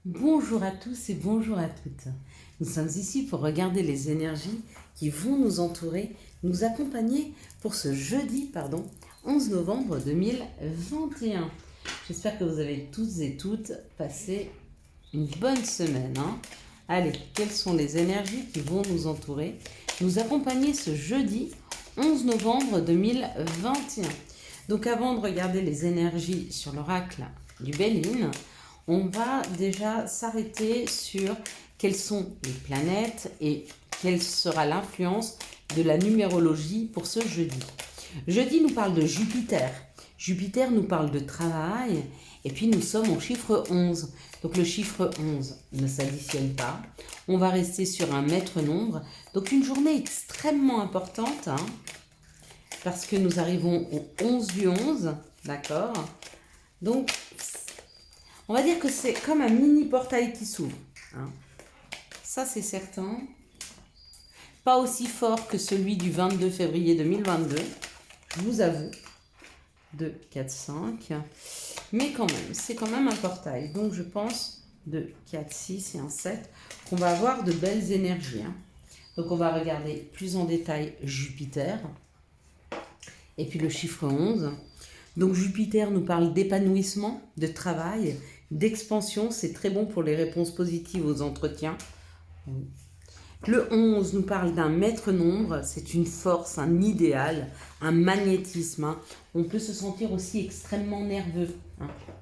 Bonjour à tous et bonjour à toutes. Nous sommes ici pour regarder les énergies qui vont nous entourer, nous accompagner pour ce jeudi, 11 novembre 2021. J'espère que vous avez toutes et toutes passé une bonne semaine. Allez, quelles sont les énergies qui vont nous entourer, nous accompagner ce jeudi 11 novembre 2021. Donc avant de regarder les énergies sur l'oracle du Béline, on va déjà s'arrêter sur quelles sont les planètes et quelle sera l'influence de la numérologie pour ce jeudi. Jeudi nous parle de Jupiter. Jupiter nous parle de travail et puis nous sommes au chiffre 11. Donc le chiffre 11 ne s'additionne pas. On va rester sur un maître nombre. Donc une journée extrêmement importante parce que nous arrivons au 11 du 11, d'accord? Donc on va dire que c'est comme un mini portail qui s'ouvre. Ça, c'est certain. Pas aussi fort que celui du 22 février 2022, je vous avoue. 2, 4, 5. Mais quand même, c'est quand même un portail. Donc, je pense 2, 4, 6 et un 7 qu'on va avoir de belles énergies. Donc, on va regarder plus en détail Jupiter. Et puis le chiffre 11. Donc Jupiter nous parle d'épanouissement, de travail, d'expansion. C'est très bon pour les réponses positives aux entretiens. Le 11 nous parle d'un maître nombre. C'est une force, un idéal, un magnétisme. On peut se sentir aussi extrêmement nerveux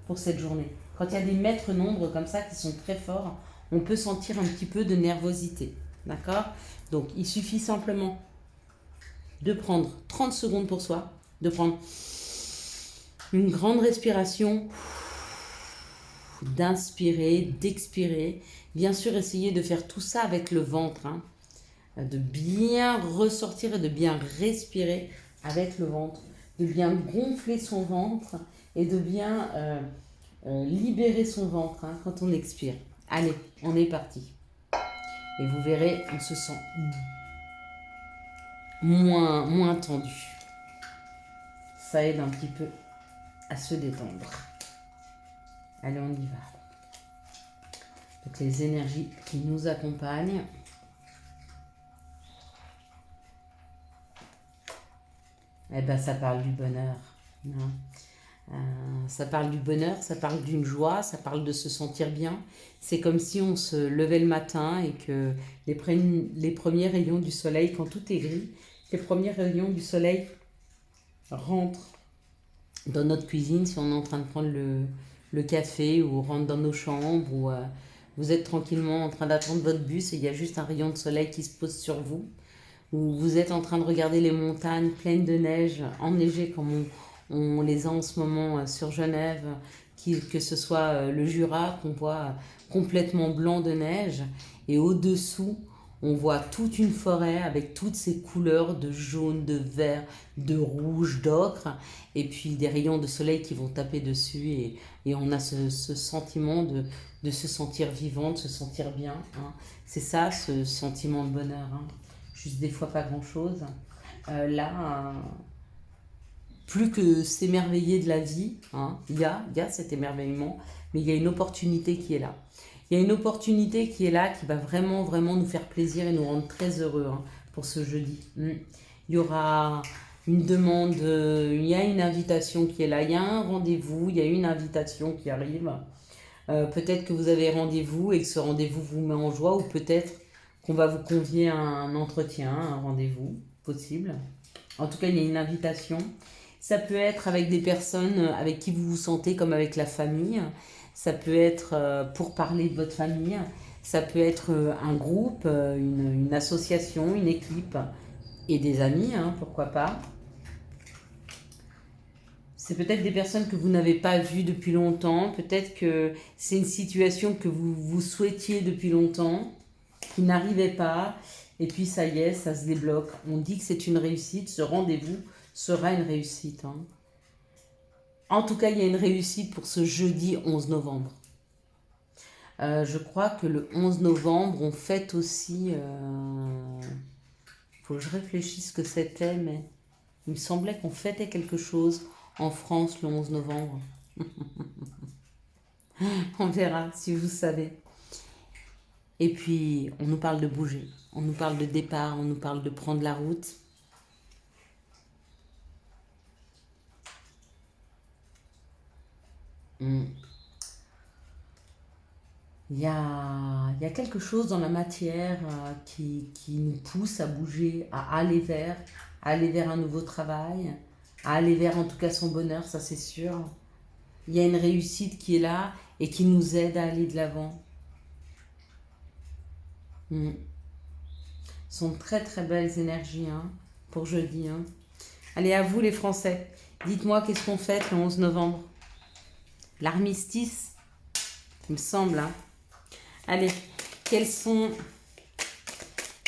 pour cette journée. Quand il y a des maîtres nombres comme ça qui sont très forts, on peut sentir un petit peu de nervosité. D'accord? Donc il suffit simplement de prendre 30 secondes pour soi, de prendre une grande respiration, d'inspirer, d'expirer. Bien sûr, essayez de faire tout ça avec le ventre, de bien ressortir et de bien respirer avec le ventre, de bien gonfler son ventre et de bien libérer son ventre quand on expire. Allez, on est parti. Et vous verrez, on se sent moins tendu. Ça aide un petit peu à se détendre. Allez, on y va. Donc les énergies qui nous accompagnent. Eh ben, ça parle du bonheur. Ça parle du bonheur, ça parle d'une joie, ça parle de se sentir bien. C'est comme si on se levait le matin et que les premiers rayons du soleil, quand tout est gris, les premiers rayons du soleil rentrent dans notre cuisine si on est en train de prendre le café ou rentre dans nos chambres ou vous êtes tranquillement en train d'attendre votre bus et il y a juste un rayon de soleil qui se pose sur vous, ou vous êtes en train de regarder les montagnes pleines de neige, enneigées comme on les a en ce moment sur Genève, que ce soit le Jura qu'on voit complètement blanc de neige, et au-dessous, on voit toute une forêt avec toutes ces couleurs de jaune, de vert, de rouge, d'ocre, et puis des rayons de soleil qui vont taper dessus, et on a ce sentiment de se sentir vivant, de se sentir bien. C'est ça, ce sentiment de bonheur. Juste des fois pas grand-chose. Là, plus que s'émerveiller de la vie, il y a cet émerveillement, mais il y a une opportunité qui est là. Il y a une opportunité qui est là, qui va vraiment, vraiment nous faire plaisir et nous rendre très heureux pour ce jeudi. Il y aura une demande, il y a une invitation qui est là, il y a un rendez-vous, il y a une invitation qui arrive. Peut-être que vous avez rendez-vous et que ce rendez-vous vous met en joie, ou peut-être qu'on va vous convier à un entretien, un rendez-vous, possible. En tout cas, il y a une invitation. Ça peut être avec des personnes avec qui vous vous sentez comme avec la famille. Ça peut être pour parler de votre famille. Ça peut être un groupe, une association, une équipe et des amis, pourquoi pas. C'est peut-être des personnes que vous n'avez pas vues depuis longtemps. Peut-être que c'est une situation que vous souhaitiez depuis longtemps, qui n'arrivait pas. Et puis ça y est, ça se débloque. On dit que c'est une réussite. Ce rendez-vous sera une réussite. En tout cas, il y a une réussite pour ce jeudi 11 novembre. Je crois que le 11 novembre, on fête aussi... faut que je réfléchisse ce que c'était, mais il me semblait qu'on fêtait quelque chose en France le 11 novembre. On verra si vous savez. Et puis, on nous parle de bouger. On nous parle de départ, on nous parle de prendre la route. Hmm. Il y a quelque chose dans la matière qui nous pousse à bouger, à aller vers un nouveau travail, à aller vers en tout cas son bonheur, ça c'est sûr. Il y a une réussite qui est là et qui nous aide à aller de l'avant. Mm. Ce sont très très belles énergies hein, pour jeudi. Hein. Allez, à vous les Français, dites-moi qu'est-ce qu'on fête le 11 novembre. L'armistice, il me semble. Hein. Allez, quelles sont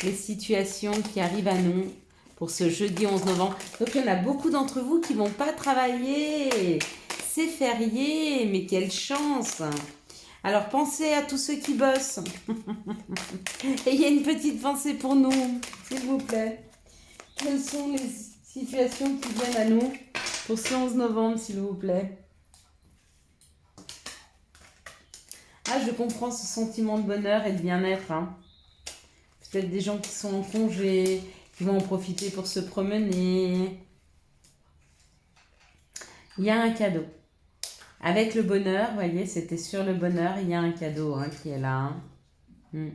les situations qui arrivent à nous pour ce jeudi 11 novembre? Donc il y en a beaucoup d'entre vous qui ne vont pas travailler. C'est férié, mais quelle chance! Alors pensez à tous ceux qui bossent. Et il y a une petite pensée pour nous, s'il vous plaît. Quelles sont les situations qui viennent à nous pour ce 11 novembre, s'il vous plaît? Ah, je comprends ce sentiment de bonheur et de bien-être. Hein. Peut-être des gens qui sont en congé, qui vont en profiter pour se promener. Il y a un cadeau. Avec le bonheur, vous voyez, c'était sur le bonheur, il y a un cadeau hein, qui est là. Hein.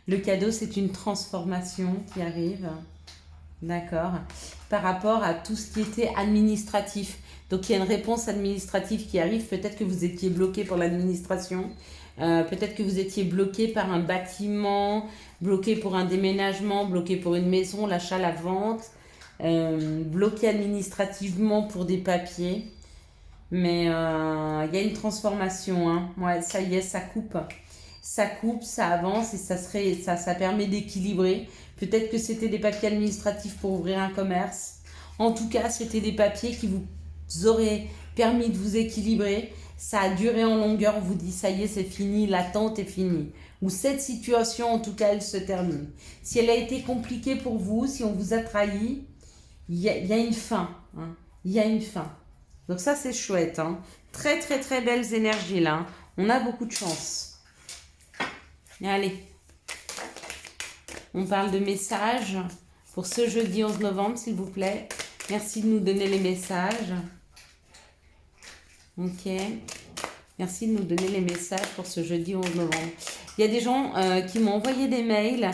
Le cadeau, c'est une transformation qui arrive. D'accord. Par rapport à tout ce qui était administratif. Donc, il y a une réponse administrative qui arrive. Peut-être que vous étiez bloqué pour l'administration. Peut-être que vous étiez bloqué par un bâtiment, bloqué pour un déménagement, bloqué pour une maison, l'achat, la vente, bloqué administrativement pour des papiers. Mais il y a une transformation. Hein. Ouais, ça y est, ça coupe. Ça coupe, ça avance et ça permet d'équilibrer. Peut-être que c'était des papiers administratifs pour ouvrir un commerce. En tout cas, c'était des papiers qui vous auraient permis de vous équilibrer. Ça a duré en longueur, on vous dit ça y est, c'est fini, l'attente est finie. Ou cette situation, en tout cas, elle se termine. Si elle a été compliquée pour vous, si on vous a trahi, il y a une fin. Hein. Il y a une fin. Donc ça, c'est chouette. Hein. Très, très, très belles énergies là. Hein. On a beaucoup de chance. Et allez. On parle de messages pour ce jeudi 11 novembre, s'il vous plaît. Merci de nous donner les messages. Ok. Merci de nous donner les messages pour ce jeudi 11 novembre. Il y a des gens qui m'ont envoyé des mails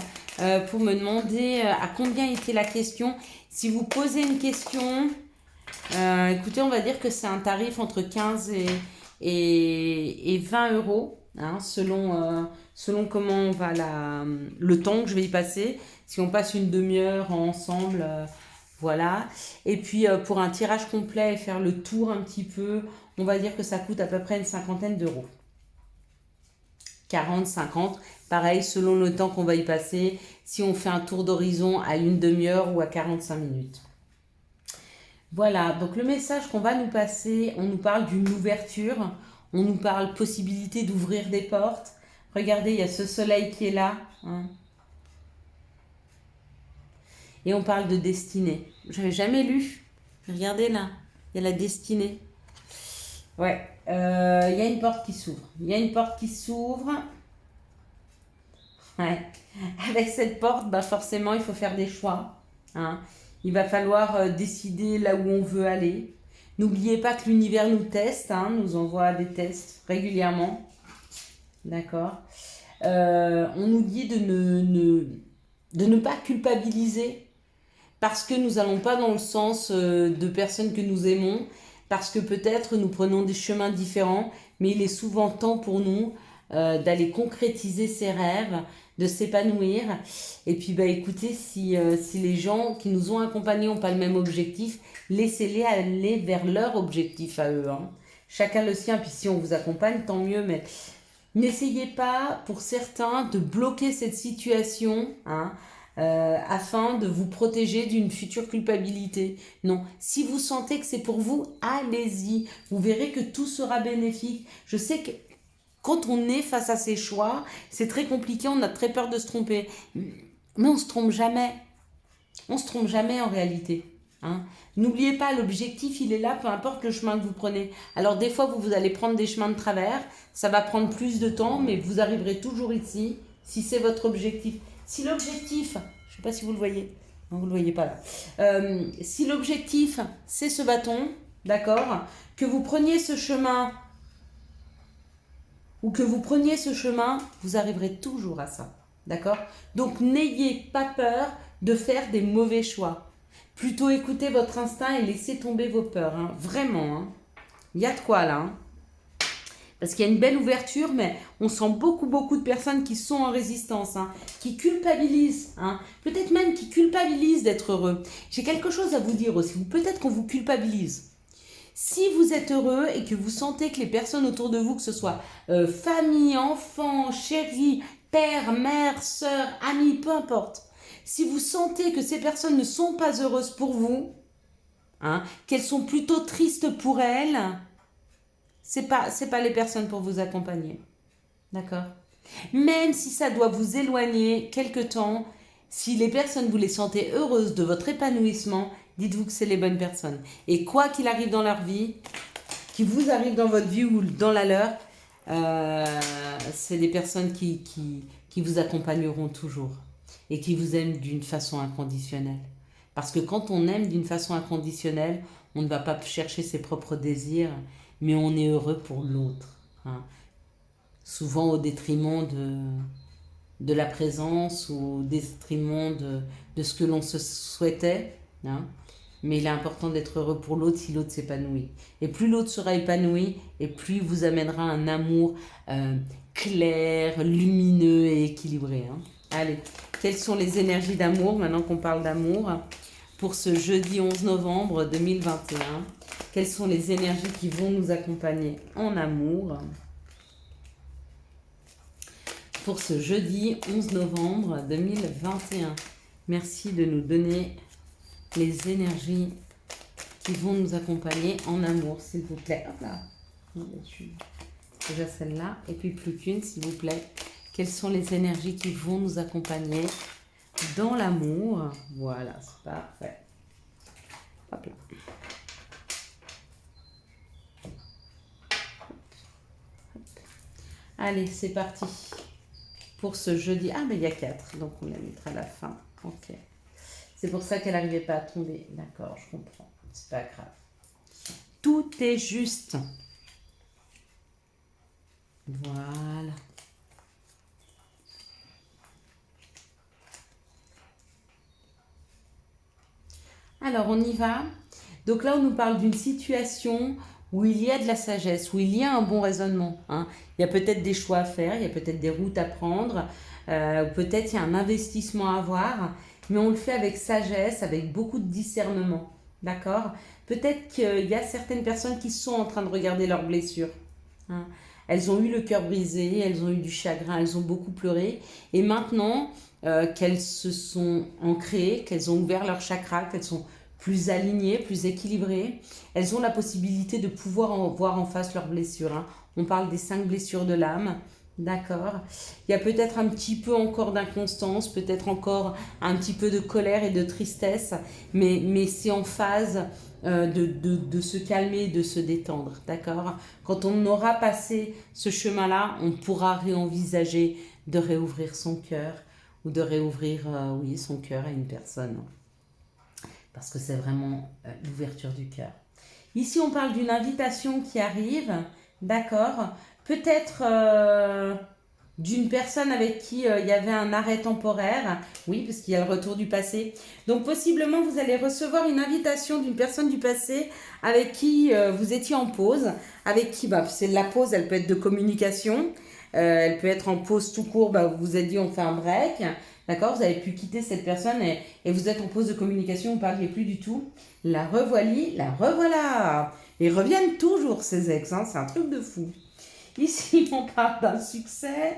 pour me demander à combien était la question. Si vous posez une question, écoutez, on va dire que c'est un tarif entre 15 et 20 euros, hein, selon comment on va le temps que je vais y passer. Si on passe une demi-heure ensemble, voilà. Et puis pour un tirage complet et faire le tour un petit peu, on va dire que ça coûte à peu près une cinquantaine d'euros. 40, 50, pareil, selon le temps qu'on va y passer, si on fait un tour d'horizon à une demi-heure ou à 45 minutes. Voilà, donc le message qu'on va nous passer, on nous parle d'une ouverture, on nous parle possibilité d'ouvrir des portes. Regardez, il y a ce soleil qui est là. Hein. Et on parle de destinée. Je n'avais jamais lu. Regardez là, il y a la destinée. Ouais, il y a une porte qui s'ouvre. Il y a une porte qui s'ouvre. Ouais. Avec cette porte, bah forcément, il faut faire des choix. Hein. Il va falloir décider là où on veut aller. N'oubliez pas que l'univers nous teste, hein, nous envoie des tests régulièrement. D'accord. On nous dit de ne pas culpabiliser parce que nous n'allons pas dans le sens de personnes que nous aimons, parce que peut-être nous prenons des chemins différents, mais il est souvent temps pour nous d'aller concrétiser ses rêves, de s'épanouir. Et puis bah écoutez, si les gens qui nous ont accompagnés n'ont pas le même objectif, laissez-les aller vers leur objectif à eux. Hein. Chacun le sien, puis si on vous accompagne, tant mieux, mais n'essayez pas, pour certains, de bloquer cette situation, hein, afin de vous protéger d'une future culpabilité. Non, si vous sentez que c'est pour vous, allez-y. Vous verrez que tout sera bénéfique. Je sais que quand on est face à ces choix, c'est très compliqué, on a très peur de se tromper. Mais on ne se trompe jamais. On ne se trompe jamais en réalité. Hein. N'oubliez pas, l'objectif, il est là, peu importe le chemin que vous prenez. Alors des fois, vous allez prendre des chemins de travers, ça va prendre plus de temps, mais vous arriverez toujours ici, si c'est votre objectif. Si l'objectif, je ne sais pas si vous le voyez, non, vous ne le voyez pas là. Si l'objectif, c'est ce bâton, d'accord, que vous preniez ce chemin, ou que vous preniez ce chemin, vous arriverez toujours à ça, d'accord. Donc n'ayez pas peur de faire des mauvais choix. Plutôt écoutez votre instinct et laissez tomber vos peurs. Hein. Vraiment. Hein. Il y a de quoi là. Hein. Parce qu'il y a une belle ouverture, mais on sent beaucoup de personnes qui sont en résistance, hein, qui culpabilisent. Hein. Peut-être même qui culpabilisent d'être heureux. J'ai quelque chose à vous dire aussi. Ou peut-être qu'on vous culpabilise. Si vous êtes heureux et que vous sentez que les personnes autour de vous, que ce soit famille, enfants, chéris, père, mère, sœur, amis, peu importe, si vous sentez que ces personnes ne sont pas heureuses pour vous, hein, qu'elles sont plutôt tristes pour elles, c'est pas les personnes pour vous accompagner. D'accord? Même si ça doit vous éloigner quelque temps, si les personnes vous les sentez heureuses de votre épanouissement, dites-vous que c'est les bonnes personnes. Et quoi qu'il arrive dans leur vie, qu'il vous arrive dans votre vie ou dans la leur, c'est des personnes qui vous accompagneront toujours et qui vous aiment d'une façon inconditionnelle. Parce que quand on aime d'une façon inconditionnelle, on ne va pas chercher ses propres désirs, mais on est heureux pour l'autre. Hein. Souvent au détriment de la présence ou au détriment de ce que l'on se souhaitait. Hein. Mais il est important d'être heureux pour l'autre si l'autre s'épanouit. Et plus l'autre sera épanoui, et plus il vous amènera un amour clair, lumineux et équilibré. Hein. Allez, quelles sont les énergies d'amour, maintenant qu'on parle d'amour, pour ce jeudi 11 novembre 2021? Quelles sont les énergies qui vont nous accompagner en amour pour ce jeudi 11 novembre 2021? Merci de nous donner les énergies qui vont nous accompagner en amour, s'il vous plaît. Hop là. Déjà celle-là. Et puis plus qu'une, s'il vous plaît. Quelles sont les énergies qui vont nous accompagner dans l'amour? Voilà, c'est parfait. Hop là. Allez, c'est parti. Pour ce jeudi. Ah, mais il y a 4, donc on la mettra à la fin. Ok. C'est pour ça qu'elle n'arrivait pas à tomber. D'accord, je comprends. C'est pas grave. Tout est juste. Voilà. Alors, on y va. Donc là, on nous parle d'une situation où il y a de la sagesse, où il y a un bon raisonnement. Hein. Il y a peut-être des choix à faire, il y a peut-être des routes à prendre, peut-être il y a un investissement à avoir, mais on le fait avec sagesse, avec beaucoup de discernement. D'accord? Peut-être qu'il y a certaines personnes qui sont en train de regarder leurs blessures. Hein. Elles ont eu le cœur brisé, elles ont eu du chagrin, elles ont beaucoup pleuré. Et maintenant qu'elles se sont ancrées, qu'elles ont ouvert leur chakra, qu'elles sont plus alignées, plus équilibrées, elles ont la possibilité de pouvoir voir en face leurs blessures. Hein. On parle des 5 blessures de l'âme. D'accord. Il y a peut-être un petit peu encore d'inconstance, peut-être encore un petit peu de colère et de tristesse, mais c'est en phase de se calmer, de se détendre. D'accord. Quand on aura passé ce chemin-là, on pourra réenvisager de réouvrir son cœur ou de réouvrir son cœur à une personne. Parce que c'est vraiment l'ouverture du cœur. Ici, on parle d'une invitation qui arrive. D'accord. Peut-être d'une personne avec qui il y avait un arrêt temporaire. Oui, parce qu'il y a le retour du passé. Donc, possiblement, vous allez recevoir une invitation d'une personne du passé avec qui vous étiez en pause. Avec qui, c'est la pause, elle peut être de communication. Elle peut être en pause tout court. Vous vous êtes dit, on fait un break. D'accord, vous avez pu quitter cette personne et vous êtes en pause de communication, vous ne parliez plus du tout. La revoilà. Ils reviennent toujours, ces ex, hein, c'est un truc de fou. Ici, on parle d'un succès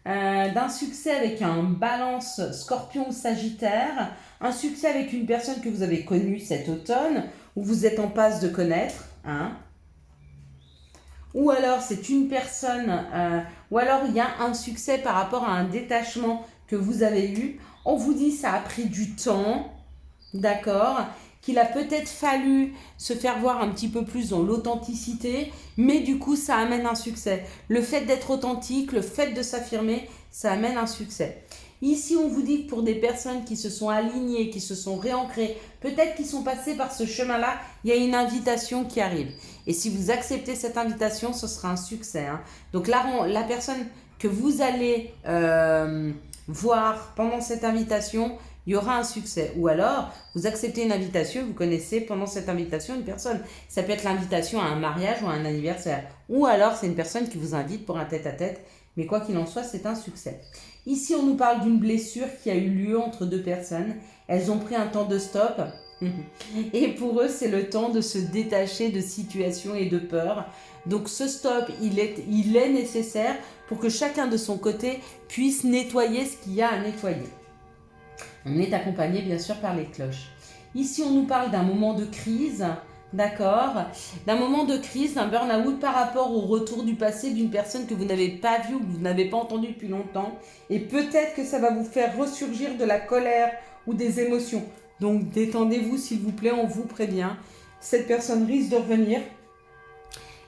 avec un balance scorpion ou sagittaire, un succès avec une personne que vous avez connue cet automne, ou vous êtes en passe de connaître, hein. Ou alors c'est une personne, ou alors il y a un succès par rapport à un détachement que vous avez eu. On vous dit ça a pris du temps, d'accord. qu'il a peut-être fallu se faire voir un petit peu plus dans l'authenticité, mais du coup, ça amène un succès. Le fait d'être authentique, le fait de s'affirmer, ça amène un succès. Ici, on vous dit que pour des personnes qui se sont alignées, qui se sont réancrées, peut-être qui sont passées par ce chemin-là, il y a une invitation qui arrive. Et si vous acceptez cette invitation, ce sera un succès. Hein. Donc là, la personne que vous allez voir pendant cette invitation, il y aura un succès. Ou alors, vous acceptez une invitation, vous connaissez pendant cette invitation une personne. Ça peut être l'invitation à un mariage ou à un anniversaire. Ou alors, c'est une personne qui vous invite pour un tête-à-tête. Mais quoi qu'il en soit, c'est un succès. Ici, on nous parle d'une blessure qui a eu lieu entre deux personnes. Elles ont pris un temps de stop. Et pour eux, c'est le temps de se détacher de situations et de peurs. Donc ce stop, il est nécessaire pour que chacun de son côté puisse nettoyer ce qu'il y a à nettoyer. On est accompagné bien sûr par les cloches. Ici, on nous parle d'un moment de crise, d'accord, d'un moment de crise, d'un burn-out par rapport au retour du passé d'une personne que vous n'avez pas vue ou que vous n'avez pas entendue depuis longtemps. Et peut-être que ça va vous faire ressurgir de la colère ou des émotions. Donc détendez-vous s'il vous plaît, on vous prévient. Cette personne risque de revenir.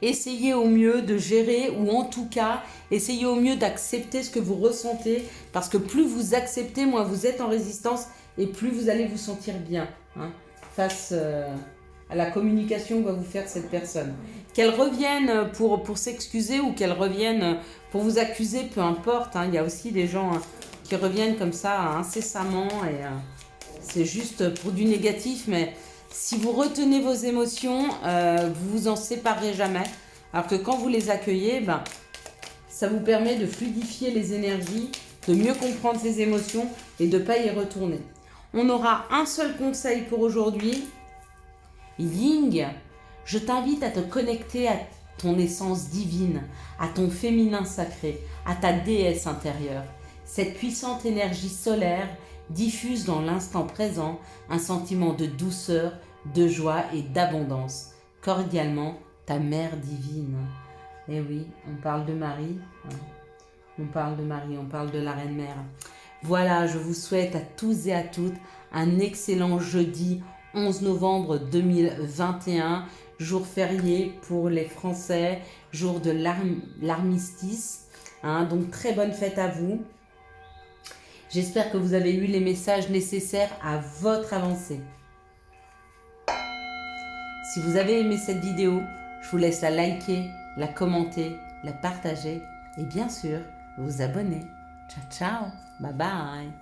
Essayez au mieux de gérer ou en tout cas, essayez au mieux d'accepter ce que vous ressentez parce que plus vous acceptez, moins vous êtes en résistance et plus vous allez vous sentir bien face à la communication que va vous faire cette personne. Qu'elle revienne pour s'excuser ou qu'elle revienne pour vous accuser, peu importe. Il y a aussi des gens qui reviennent comme ça incessamment et c'est juste pour du négatif, mais si vous retenez vos émotions, vous vous en séparerez jamais. Alors que quand vous les accueillez, ça vous permet de fluidifier les énergies, de mieux comprendre ces émotions et de ne pas y retourner. On aura un seul conseil pour aujourd'hui. Ying, je t'invite à te connecter à ton essence divine, à ton féminin sacré, à ta déesse intérieure. Cette puissante énergie solaire diffuse dans l'instant présent un sentiment de douceur, de joie et d'abondance. Cordialement, ta mère divine. Eh oui, on parle de Marie. On parle de Marie, on parle de la Reine Mère. Voilà, je vous souhaite à tous et à toutes un excellent jeudi 11 novembre 2021, jour férié pour les Français, jour de l'armistice. Donc très bonne fête à vous. J'espère que vous avez eu les messages nécessaires à votre avancée. Si vous avez aimé cette vidéo, je vous laisse la liker, la commenter, la partager et bien sûr vous abonner. Ciao ciao, bye bye.